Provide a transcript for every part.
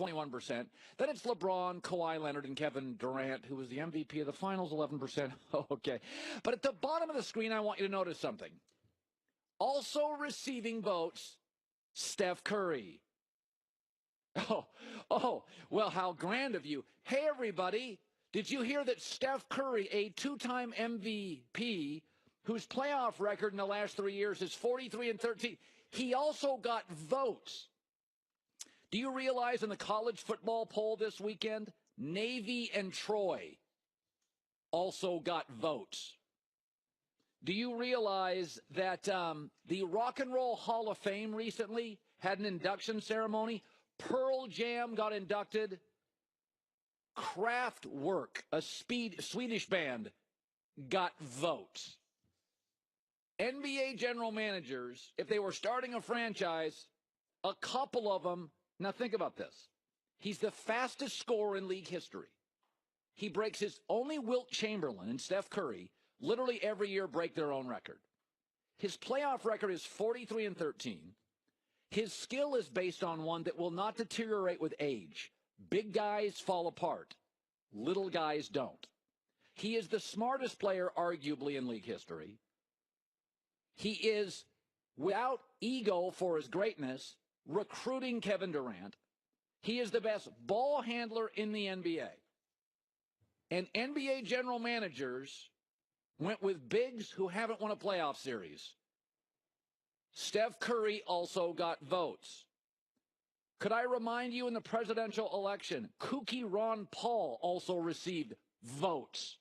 21%. Then it's LeBron, Kawhi Leonard, and Kevin Durant, who was the MVP of the finals, 11%. Oh, okay. But at the bottom of the screen, I want you to notice something. Also receiving votes, Steph Curry. Oh, well, how grand of you. Hey, everybody, did you hear that Steph Curry, a two-time MVP, whose playoff record in the last 3 years is 43-13, he also got votes. Do you realize in the college football poll this weekend, Navy and Troy also got votes? Do you realize that the Rock and Roll Hall of Fame recently had an induction ceremony? Pearl Jam got inducted. Kraftwerk, a Swedish band, got votes. NBA general managers, if they were starting a franchise, a couple of them, now think about this. He's the fastest scorer in league history. He breaks his only Wilt Chamberlain and Steph Curry literally every year break their own record. His playoff record is 43-13. His skill is based on one that will not deteriorate with age. Big guys fall apart. Little guys don't. He is the smartest player, arguably, in league history. He is, without ego for his greatness, recruiting Kevin Durant. He is the best ball handler in the NBA. And NBA general managers went with bigs who haven't won a playoff series. Steph Curry also got votes. Could I remind you in the presidential election, kooky Ron Paul also received votes.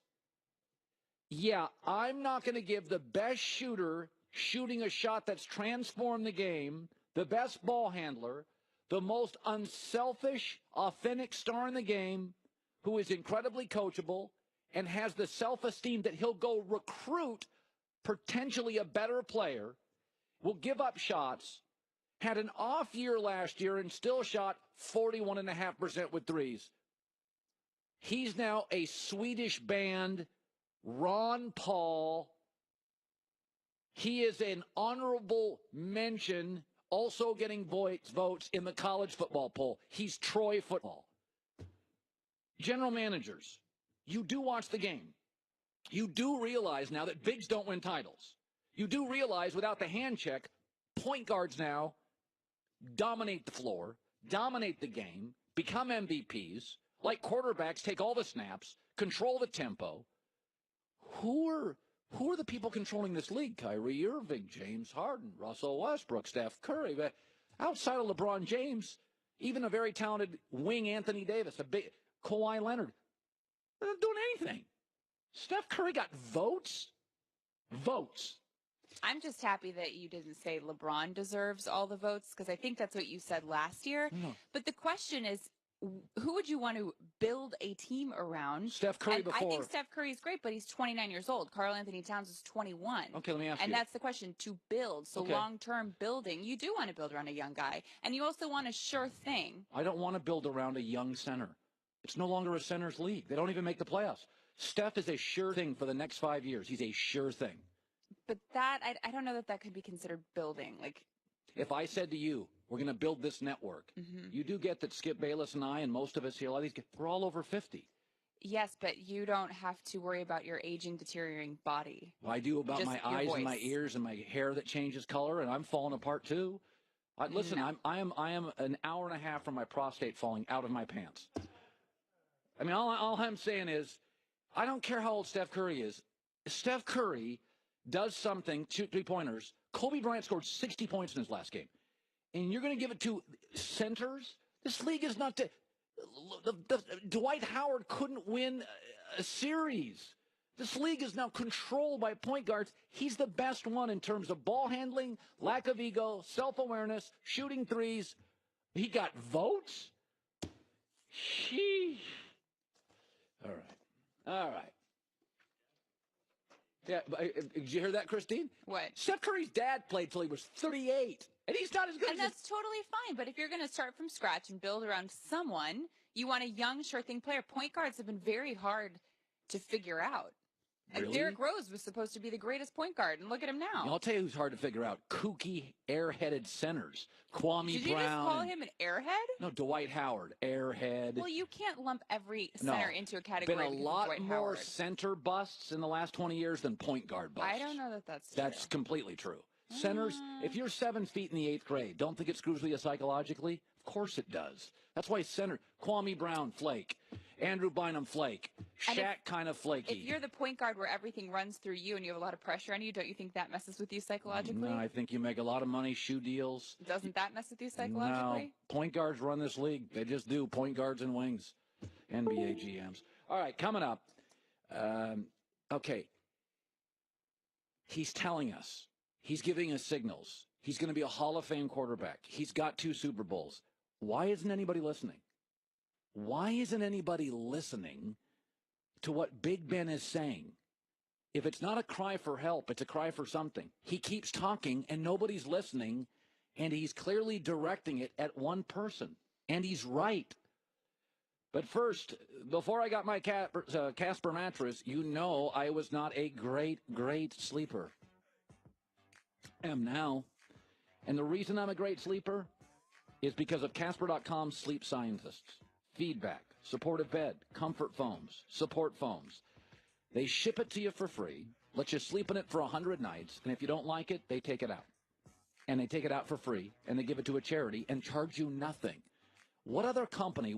Yeah, I'm not going to give the best shooter shooting a shot that's transformed the game, the best ball handler, the most unselfish, authentic star in the game, who is incredibly coachable and has the self-esteem that he'll go recruit potentially a better player, will give up shots, had an off year last year and still shot 41.5% with threes. He's now a Swedish band, Ron Paul. He is an honorable mention, also getting votes in the college football poll. He's Troy football. General managers, you do watch the game. You do realize now that bigs don't win titles. You do realize without the hand check, point guards now dominate the floor, dominate the game, become MVPs, like quarterbacks take all the snaps, control the tempo. Who are the people controlling this league? Kyrie Irving, James Harden, Russell Westbrook, Steph Curry. But outside of LeBron James, even a very talented wing Anthony Davis, a big Kawhi Leonard, they're not doing anything. Steph Curry got votes? Votes. I'm just happy that you didn't say LeBron deserves all the votes, because I think that's what you said last year. No. But the question is, who would you want to build a team around? Steph Curry before. I think Steph Curry is great, but he's 29 years old. Karl Anthony Towns is 21. Okay, let me ask you. And that's the question, to build. So long-term building, you do want to build around a young guy. And you also want a sure thing. I don't want to build around a young center. It's no longer a center's league. They don't even make the playoffs. Steph is a sure thing for the next 5 years. He's a sure thing. But that, I don't know that that could be considered building. Like, if I said to you, we're going to build this network, you do get that Skip Bayless and I and most of us here, a lot of these guys, we're all over 50. Yes, but you don't have to worry about your aging, deteriorating body. Well, I do about my eyes and my ears and my hair that changes color, and I'm falling apart too. Listen, no. I am an hour and a half from my prostate falling out of my pants. I mean, all I'm saying is, I don't care how old Steph Curry is. Steph Curry does something, 3-pointers. Kobe Bryant scored 60 points in his last game. And you're going to give it to centers? This league is not... Dwight Howard couldn't win a series. This league is now controlled by point guards. He's the best one in terms of ball handling, lack of ego, self-awareness, shooting threes. He got votes? Sheesh. All right. Yeah, did you hear that, Christine? What? Steph Curry's dad played till he was 38, and he's not as good as... And that's totally fine, but if you're going to start from scratch and build around someone, you want a young, sure thing player. Point guards have been very hard to figure out. Really? Derrick Rose was supposed to be the greatest point guard, and look at him now. I'll tell you who's hard to figure out. Kooky, airheaded centers. Kwame Brown. Did you just call him an airhead? No, Dwight Howard, airhead. Well, you can't lump every center into a category. Been a lot Dwight more Howard. center busts in the last 20 years than point guard busts. I don't know that that's true. That's completely true. Centers, if you're 7 feet in the 8th grade, don't think it screws with you psychologically? Of course it does. That's why center, Kwame Brown, flake. Andrew Bynum, flake. Shaq, kind of flaky. If you're the point guard where everything runs through you and you have a lot of pressure on you, don't you think that messes with you psychologically? No, I think you make a lot of money, shoe deals. Doesn't that mess with you psychologically? No, point guards run this league. They just do. Point guards and wings. NBA GMs. All right, coming up. Okay. He's telling us. He's giving us signals. He's going to be a Hall of Fame quarterback. He's got 2 Super Bowls. Why isn't anybody listening? Why isn't anybody listening to what Big Ben is saying? If it's not a cry for help, it's a cry for something. He keeps talking, and nobody's listening, and he's clearly directing it at one person. And he's right. But first, before I got my Casper mattress, you know I was not a great sleeper. I am now. And the reason I'm a great sleeper is because of Casper.com's sleep scientists. Feedback, supportive bed, comfort foams, support foams. They ship it to you for free, let you sleep in it for 100 nights, and if you don't like it, they take it out. And they take it out for free, and they give it to a charity and charge you nothing. What other company